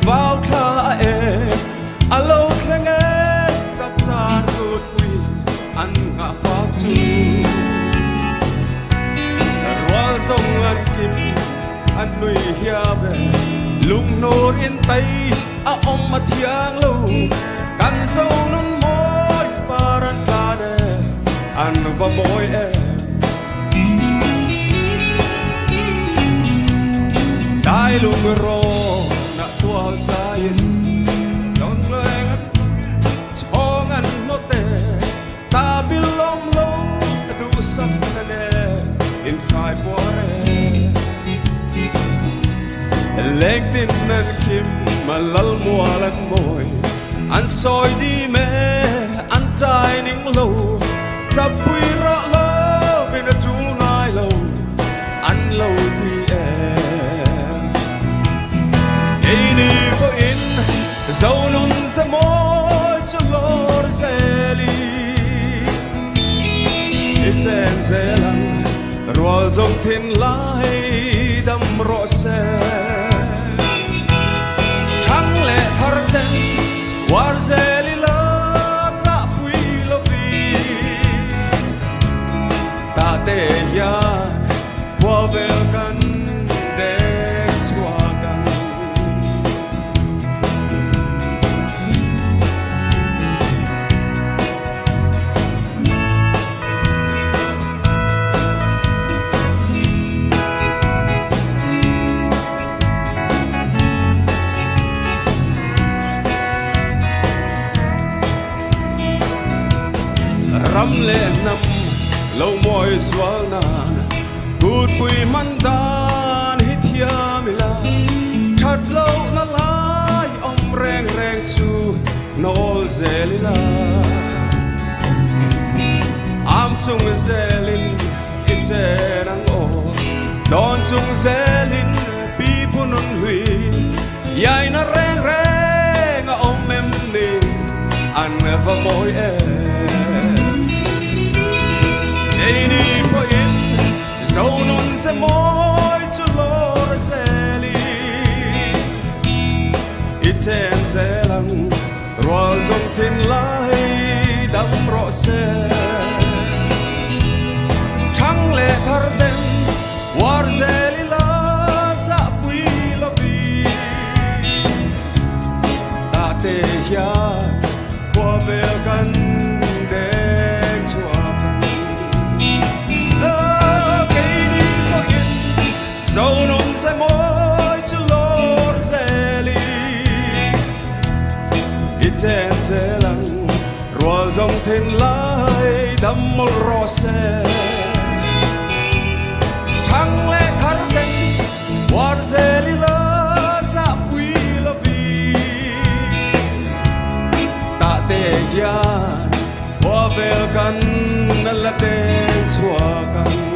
vào thà alo khen chắp cha cột quy ăn ngã pháp chu roa sông ăn kim ăn nuôi hia về lung nô yên tây ông mà thiang lâu căn sâu nôn môi paran ta đê ăn vào môi đại lung rô tua zain don lengan songan note ta bilom lo tu sakane in five bore lengtin nan kim malal mualan moy an soi di me an chai ning lo chapui ra lo bin tu nai lo an lo di dẫu non ra môi cho lor zeli chen zelang roal dòng thiên lai đâm rõ xe trắng lệ thar ten war zeli la sa pui lo vi ta te ya qua vel kan ram lệ năm lâu môi xóa nàn cút bụi man đan hít thia mila thật lâu na lai ông reng reng chu nol zelila am chung zelin ite nang o don chung zelin pi punun hui yai na reng reng om em ni an va môi dẫu non sẽ môi cho lor zeli iten zelang roal dòng thiên lai đâm rõ xe trắng lệ thar ten war zeli la za pui la vi ta te ya qua về căn dẫu non sẽ môi cho lor zeli iten zelang roal dòng thiên lai đâm một rõ xe trắng lệ thar ten war zeli la za pui la vi ta te yan qua về căn la te chua căn